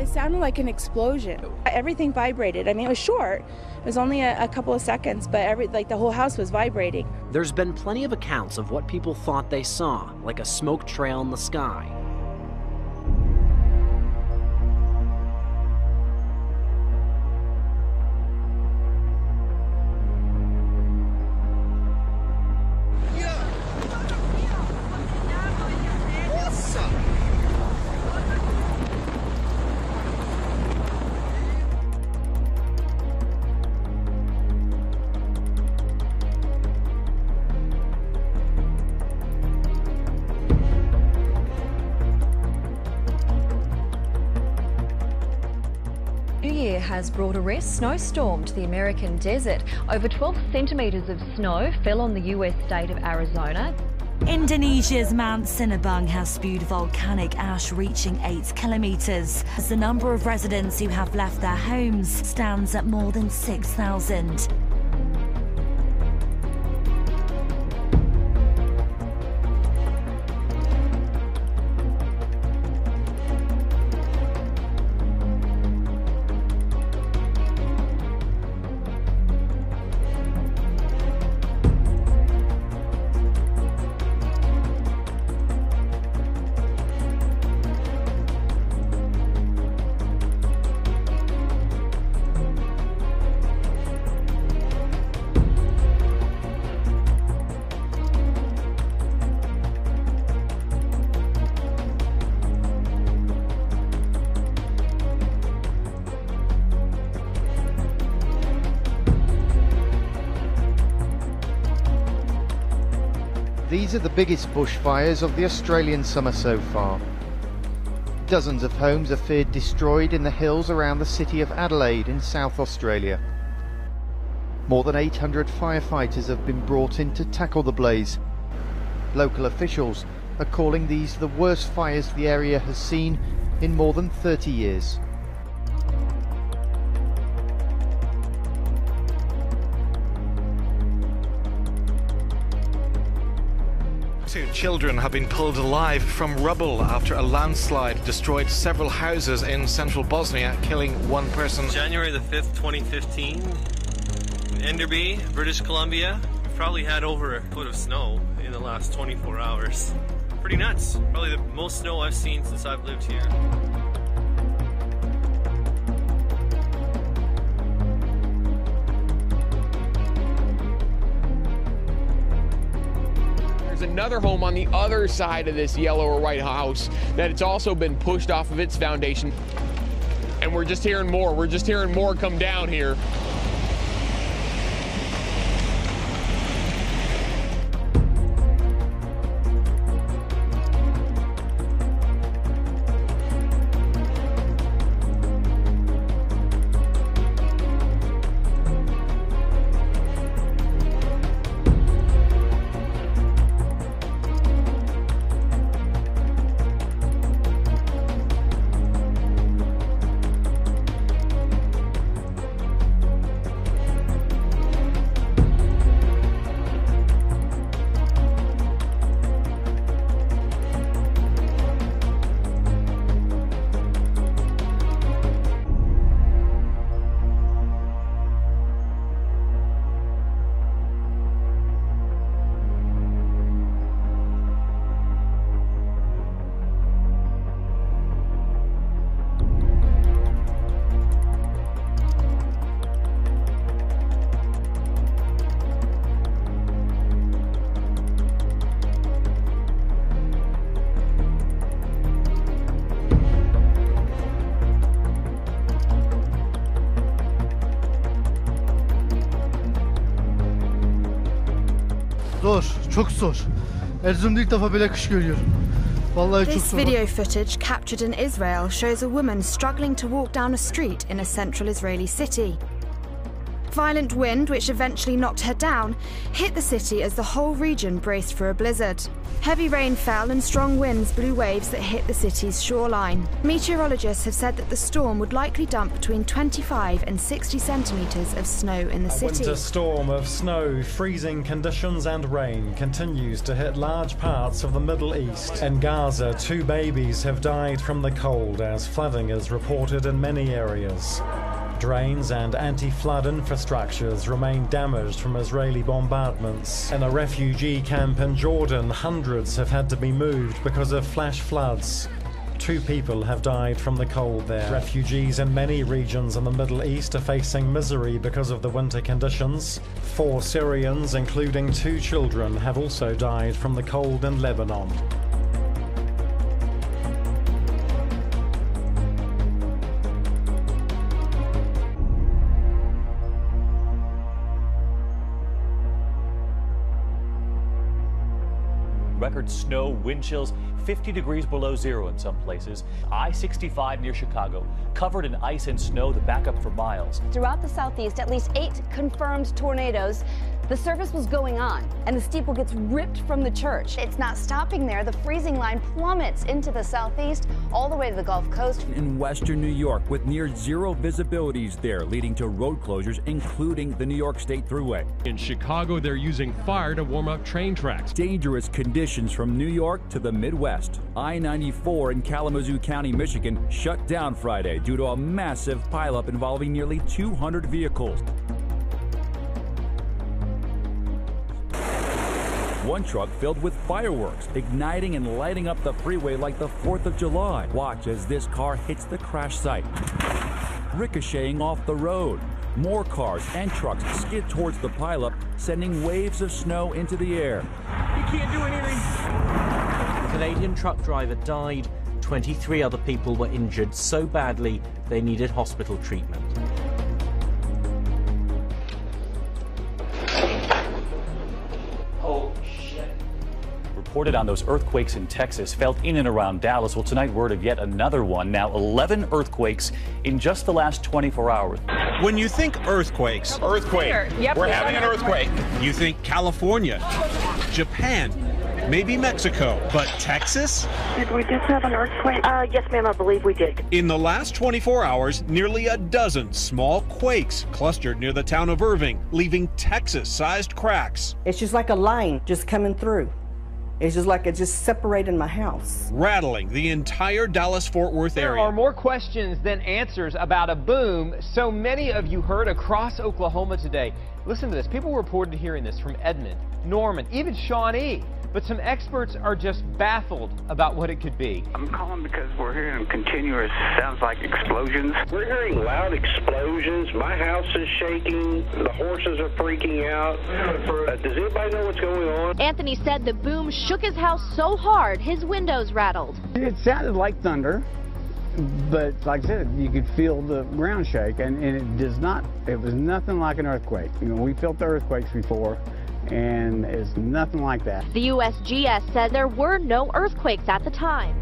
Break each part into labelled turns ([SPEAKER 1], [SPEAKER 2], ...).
[SPEAKER 1] It sounded like an explosion. Everything vibrated. I mean, it was short. It was only a couple of seconds, but the whole house was vibrating.
[SPEAKER 2] There's been plenty of accounts of what people thought they saw, like a smoke trail in the sky.
[SPEAKER 3] Has brought a rare snowstorm to the American desert. Over 12 centimetres of snow fell on the US state of Arizona.
[SPEAKER 4] Indonesia's Mount Sinabung has spewed volcanic ash reaching 8 kilometres. As the number of residents who have left their homes stands at more than 6,000.
[SPEAKER 5] These are the biggest bushfires of the Australian summer so far. Dozens of homes are feared destroyed in the hills around the city of Adelaide in South Australia. More than 800 firefighters have been brought in to tackle the blaze. Local officials are calling these the worst fires the area has seen in more than 30 years.
[SPEAKER 6] Two children have been pulled alive from rubble after a landslide destroyed several houses in central Bosnia, killing one person.
[SPEAKER 7] January the 5th, 2015, in Enderby, British Columbia. We've probably had over a foot of snow in the last 24 hours. Pretty nuts. Probably the most snow I've seen since I've lived here.
[SPEAKER 8] Another home on the other side of this yellow or white house that it's also been pushed off of its foundation. And we're just hearing more. We're just hearing more come down here.
[SPEAKER 9] Zor, çok zor. Erzurum'da ilk defa böyle kış görüyorum. Vallahi çok zor.
[SPEAKER 10] This video footage captured in Israel shows a woman struggling to walk down a street in a central Israeli city. Violent wind, which eventually knocked her down, hit the city as the whole region braced for a blizzard. Heavy rain fell and strong winds blew waves that hit the city's shoreline. Meteorologists have said that the storm would likely dump between 25 and 60 centimetres of snow in the city.
[SPEAKER 11] A winter storm of snow, freezing conditions and rain continues to hit large parts of the Middle East. In Gaza, 2 babies have died from the cold as flooding is reported in many areas. Drains and anti-flood infrastructures remain damaged from Israeli bombardments. In a refugee camp in Jordan, hundreds have had to be moved because of flash floods. 2 people have died from the cold there. Refugees in many regions in the Middle East are facing misery because of the winter conditions. 4 Syrians, including 2 children, have also died from the cold in Lebanon.
[SPEAKER 12] Record snow, wind chills, 50 degrees below zero in some places. I-65 near Chicago, covered in ice and snow, the backup for miles.
[SPEAKER 13] Throughout the southeast, at least 8 confirmed tornadoes. The service was going on, and the steeple gets ripped from the church. It's not stopping there. The freezing line plummets into the southeast, all the way to the Gulf Coast.
[SPEAKER 14] In western New York, with near zero visibilities there, leading to road closures, including the New York State Thruway.
[SPEAKER 15] In Chicago, they're using fire to warm up train tracks.
[SPEAKER 14] Dangerous conditions from New York to the Midwest. I-94 in Kalamazoo County, Michigan, shut down Friday due to a massive pileup involving nearly 200 vehicles. One truck filled with fireworks, igniting and lighting up the freeway like the 4th of July. Watch as this car hits the crash site, ricocheting off the road. More cars and trucks skid towards the pileup, sending waves of snow into the air.
[SPEAKER 2] You can't do anything. A Canadian truck driver died. 23 other people were injured so badly they needed hospital treatment.
[SPEAKER 12] Reported on those earthquakes in Texas, felt in and around Dallas. Well, tonight, word of yet another one. Now, 11 earthquakes in just the last 24 hours.
[SPEAKER 16] When you think earthquakes,
[SPEAKER 17] Yep,
[SPEAKER 16] we're having an earthquake. You think California, Japan, maybe Mexico, but Texas?
[SPEAKER 18] Did we just have an earthquake? Yes, ma'am, I believe we did.
[SPEAKER 16] In the last 24 hours, nearly a dozen small quakes clustered near the town of Irving, leaving Texas-sized cracks.
[SPEAKER 19] It's just like a line just coming through. It's just like it just separated my house.
[SPEAKER 16] Rattling the entire Dallas-Fort Worth area.
[SPEAKER 20] There are more questions than answers about a boom so many of you heard across Oklahoma today. Listen to this. People reported hearing this from Edmond, Norman, even Shawnee. But some experts are just baffled about what it could be.
[SPEAKER 21] I'm calling because we're hearing continuous, sounds like explosions.
[SPEAKER 22] We're hearing loud explosions. My house is shaking. The horses are freaking out. Does anybody know what's going on?
[SPEAKER 23] Anthony said the boom shook his house so hard his windows rattled.
[SPEAKER 24] It sounded like thunder, but like I said, you could feel the ground shake, and it does not, it was nothing like an earthquake. You know, we felt the earthquakes before, and it's nothing like that.
[SPEAKER 23] The USGS said there were no earthquakes at the time.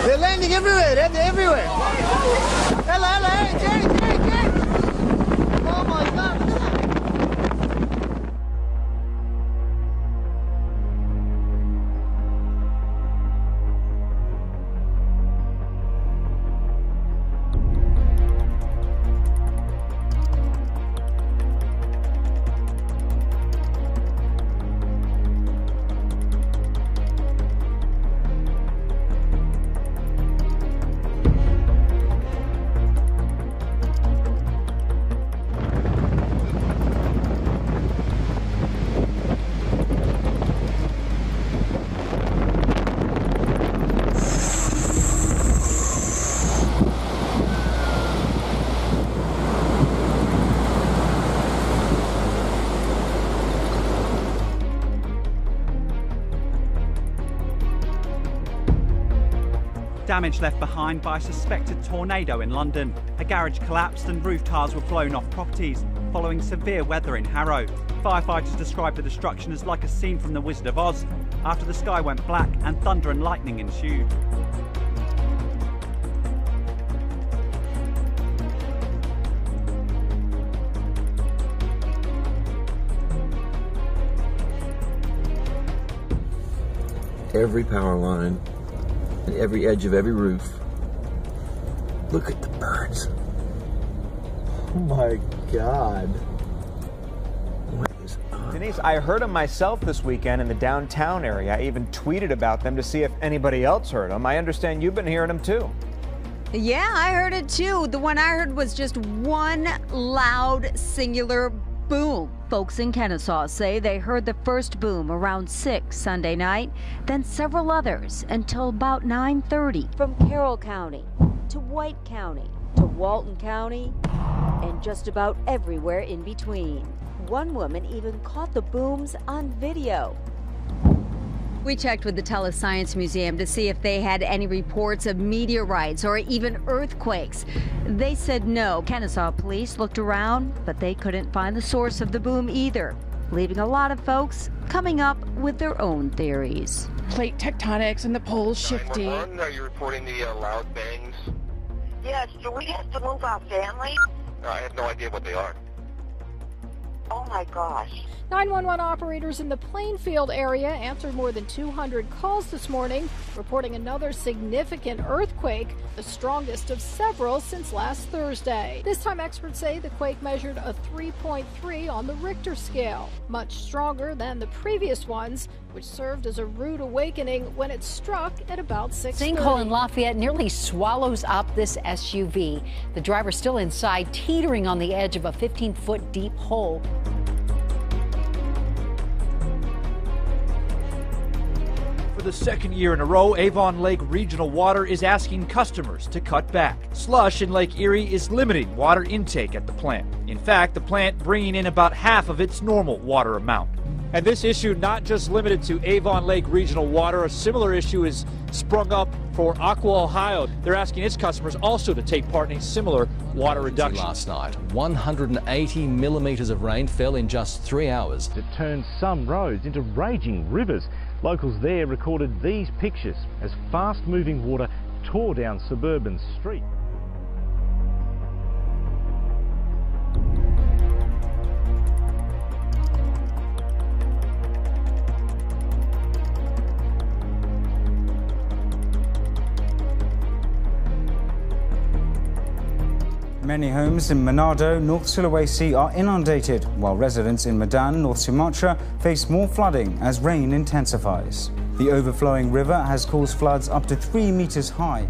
[SPEAKER 9] They're landing everywhere, they're everywhere. Hello, hey, Jerry. Oh my God, look at that.
[SPEAKER 1] damage left behind by a suspected tornado in London. A garage collapsed and roof tiles were blown off properties following severe weather in Harrow. Firefighters described the destruction as like a scene from The Wizard of Oz after the sky went black and thunder and lightning ensued.
[SPEAKER 3] Every power line and every edge of every roof. Look at the birds. Oh my God. What is up?
[SPEAKER 4] Denise, I heard them myself this weekend in the downtown area. I even tweeted about them to see if anybody else heard them. I understand you've been hearing them too.
[SPEAKER 17] Yeah, I heard it too. The one I heard was just one loud, singular boom. Folks in Kennesaw say they heard the first boom around 6 Sunday night, then several others until about 9:30. From Carroll County to White County to Walton County and just about everywhere in between. One woman even caught the booms on video. We checked with the Telescience Museum to see if they had any reports of meteorites or even earthquakes. They said no. Kennesaw police looked around, but they couldn't find the source of the boom either, leaving a lot of folks coming up with their own theories.
[SPEAKER 25] Plate tectonics and the poles shifting.
[SPEAKER 26] Are you reporting the loud bangs?
[SPEAKER 18] Yes, do we have to move our family?
[SPEAKER 26] I have no idea what they are.
[SPEAKER 18] Oh my gosh.
[SPEAKER 25] 911 operators in the Plainfield area answered more than 200 calls this morning, reporting another significant earthquake, the strongest of several since last Thursday. This time experts say the quake measured a 3.3 on the Richter scale, much stronger than the previous ones, which served as a rude awakening when it struck at about 6:30.
[SPEAKER 27] Sinkhole in Lafayette nearly swallows up this SUV. The driver still inside, teetering on the edge of a 15-foot deep hole.
[SPEAKER 28] For the second year in a row, Avon Lake Regional Water is asking customers to cut back. Slush in Lake Erie is limiting water intake at the plant. In fact, the plant bringing in about half of its normal water amount. And this issue not just limited to Avon Lake Regional Water. A similar issue is sprung up for Aqua Ohio. They're asking its customers also to take part in a similar water reduction.
[SPEAKER 29] Last night, 180 millimetres of rain fell in just 3 hours.
[SPEAKER 30] It turned some roads into raging rivers. Locals there recorded these pictures as fast-moving water tore down suburban streets.
[SPEAKER 31] Many homes in Manado, North Sulawesi are inundated, while residents in Medan, North Sumatra face more flooding as rain intensifies. The overflowing river has caused floods up to 3 meters high.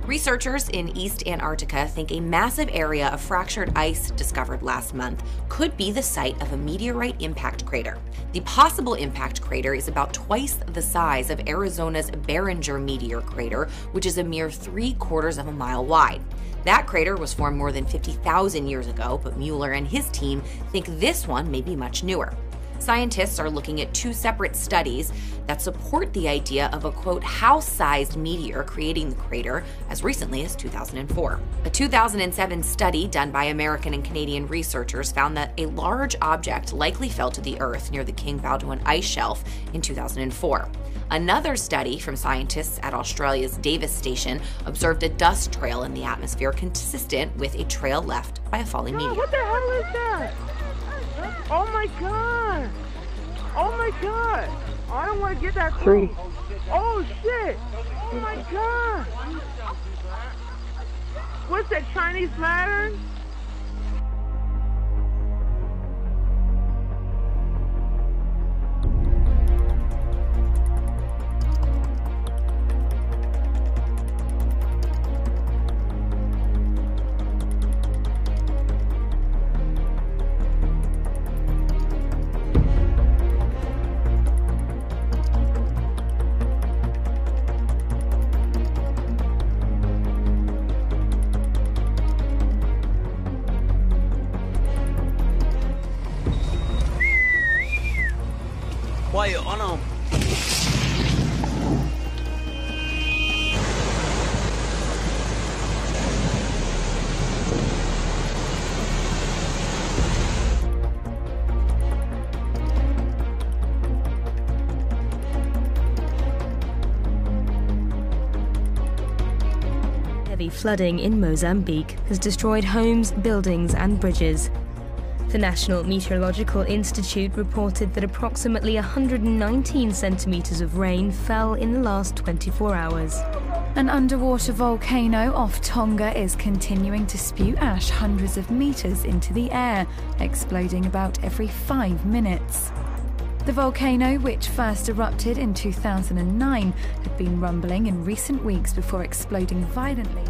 [SPEAKER 32] Researchers in East Antarctica think a massive area of fractured ice discovered last month could be the site of a meteorite impact crater. The possible impact crater is about twice the size of Arizona's Barringer meteor crater, which is a mere 3/4 of a mile wide. That crater was formed more than 50,000 years ago, but Mueller and his team think this one may be much newer. Scientists are looking at 2 separate studies that support the idea of a, quote, house-sized meteor creating the crater as recently as 2004. A 2007 study done by American and Canadian researchers found that a large object likely fell to the Earth near the King Baldwin ice shelf in 2004. Another study from scientists at Australia's Davis Station observed a dust trail in the atmosphere consistent with a trail left by a falling meteor.
[SPEAKER 9] What the hell is that? Oh my god! Oh my god! I don't want to get that close. Oh shit! Oh my god! What's that, Chinese lantern?
[SPEAKER 2] quiet on them.
[SPEAKER 5] Heavy flooding in Mozambique has destroyed homes, buildings and bridges. The National Meteorological Institute reported that approximately 119 centimetres of rain fell in the last 24 hours.
[SPEAKER 6] An underwater volcano off Tonga is continuing to spew ash hundreds of metres into the air, exploding about every 5 minutes. The volcano, which first erupted in 2009, had been rumbling in recent weeks before exploding violently.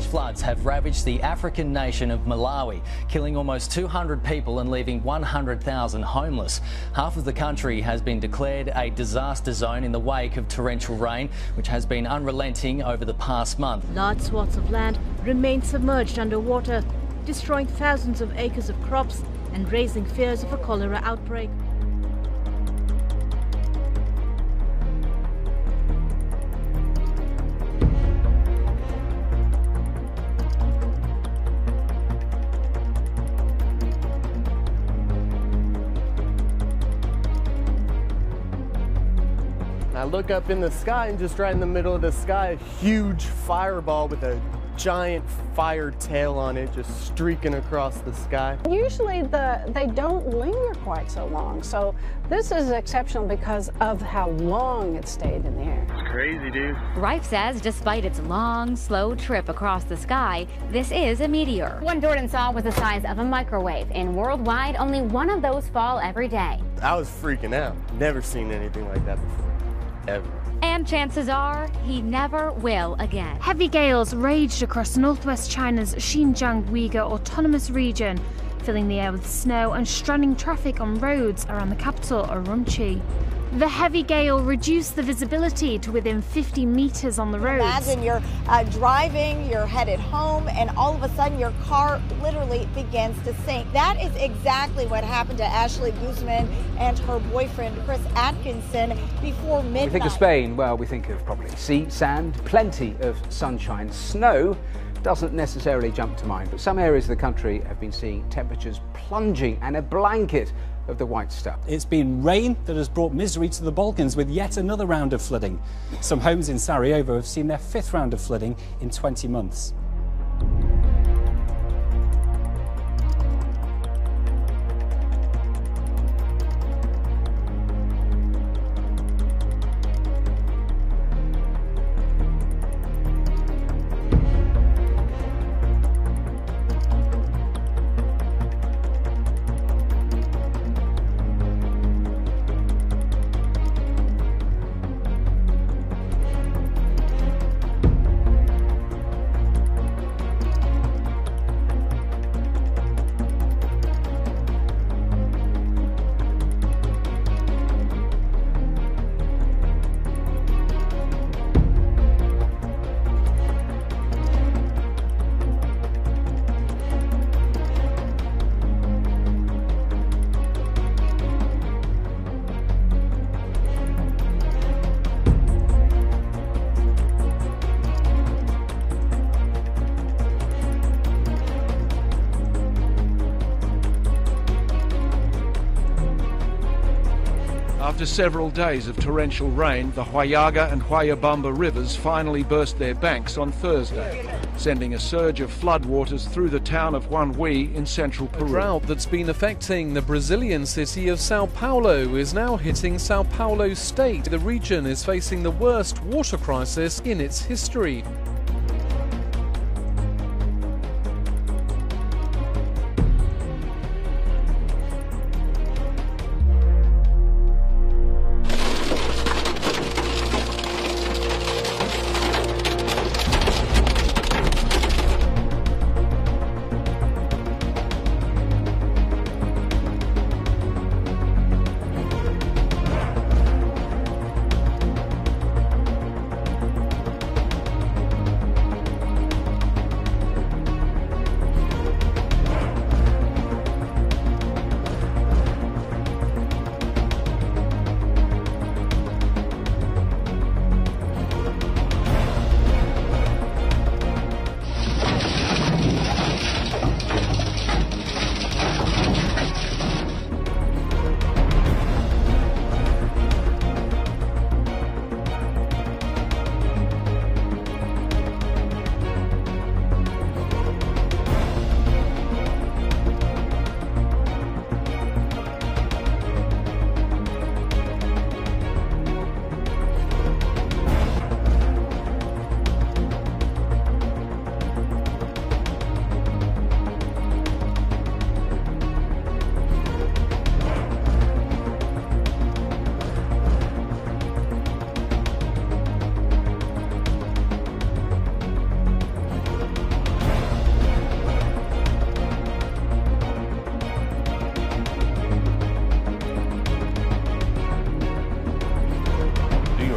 [SPEAKER 29] Floods have ravaged the African nation of Malawi, killing almost 200 people and leaving 100,000 homeless. Half of the country has been declared a disaster zone in the wake of torrential rain, which has been unrelenting over the past month.
[SPEAKER 23] Large swaths of land remain submerged underwater, destroying thousands of acres of crops and raising fears of a cholera outbreak.
[SPEAKER 7] I look up in the sky, and just right in the middle of the sky, a huge fireball with a giant fire tail on it just streaking across the sky.
[SPEAKER 8] Usually they don't linger quite so long, so this is exceptional because of how long it stayed in the air.
[SPEAKER 7] It's crazy, dude.
[SPEAKER 10] Rife says despite its long, slow trip across the sky, this is a meteor.
[SPEAKER 11] One Jordan saw was the size of a microwave, and worldwide, only one of those fall every day.
[SPEAKER 7] I was freaking out. Never seen anything like that before. Ever.
[SPEAKER 10] And chances are he never will again.
[SPEAKER 23] Heavy gales raged across northwest China's Xinjiang Uyghur Autonomous Region, filling the air with snow and stranding traffic on roads around the capital, Urumqi. The heavy gale reduced the visibility to within 50 meters on the roads.
[SPEAKER 12] Imagine you're driving, you're headed home, and all of a sudden your car literally begins to sink. That is exactly what happened to Ashley Guzman and her boyfriend, Chris Atkinson, before midnight.
[SPEAKER 13] We think of Spain, well, we think of probably sea, sand, plenty of sunshine. Snow doesn't necessarily jump to mind, but some areas of the country have been seeing temperatures plunging and a blanket of the white stuff.
[SPEAKER 14] It's been rain that has brought misery to the Balkans with yet another round of flooding. Some homes in Sarajevo have seen their 5th round of flooding in 20 months.
[SPEAKER 15] After several days of torrential rain, the Huallaga and Huayabamba rivers finally burst their banks on Thursday, sending a surge of floodwaters through the town of Huanhui in central Peru.
[SPEAKER 19] A drought that's been affecting the Brazilian city of Sao Paulo is now hitting Sao Paulo state. The region is facing the worst water crisis in its history.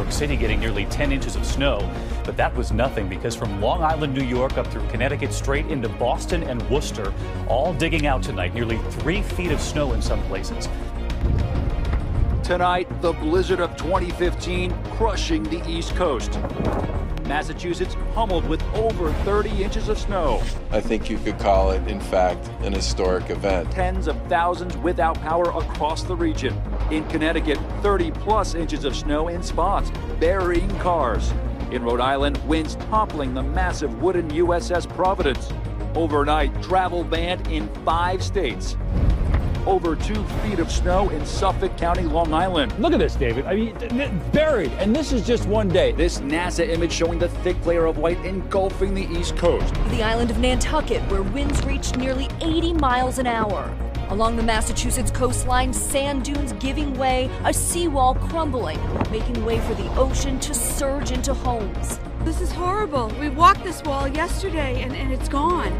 [SPEAKER 1] York City getting nearly 10 inches of snow. But that was nothing, because from Long Island, New York, up through Connecticut, straight into Boston and Worcester, all digging out tonight, nearly 3 feet of snow in some places.
[SPEAKER 28] Tonight, the blizzard of 2015 crushing the East Coast. Massachusetts pummeled with over 30 inches of snow.
[SPEAKER 2] I think you could call it, in fact, an historic event.
[SPEAKER 28] Tens of thousands without power across the region. In Connecticut, 30-plus inches of snow in spots, burying cars. In Rhode Island, winds toppling the massive wooden USS Providence. Overnight, travel banned in 5 states. Over 2 feet of snow in Suffolk County, Long Island.
[SPEAKER 3] Look at this, David. I mean, buried, and this is just one day.
[SPEAKER 28] This NASA image showing the thick layer of white engulfing the East Coast.
[SPEAKER 4] The island of Nantucket, where winds reached nearly 80 miles an hour. Along the Massachusetts coastline, sand dunes giving way, a seawall crumbling, making way for the ocean to surge into homes.
[SPEAKER 16] This is horrible. We walked this wall yesterday, and it's gone.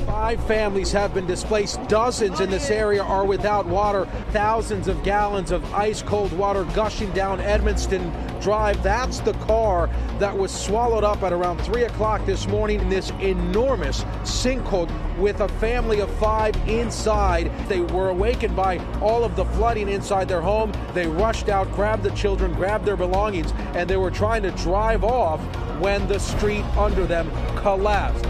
[SPEAKER 17] 5 families have been displaced. Dozens in this area are without water. Thousands of gallons of ice-cold water gushing down Edmonston Drive. That's the car that was swallowed up at around 3 o'clock this morning in this enormous sinkhole with a family of 5 inside. They were awakened by all of the flooding inside their home. They rushed out, grabbed the children, grabbed their belongings, and they were trying to drive off when the street under them collapsed.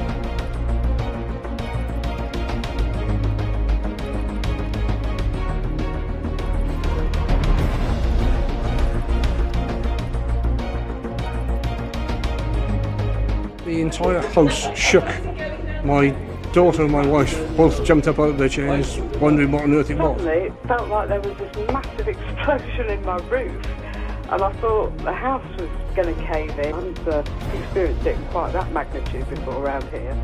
[SPEAKER 18] The entire house shook. My daughter and my wife both jumped up out of their chairs, wondering what on earth it was.
[SPEAKER 20] Suddenly, it felt like there was this massive explosion in my roof, and I thought the house was going to cave in. I hadn't experienced it in quite that magnitude before around here.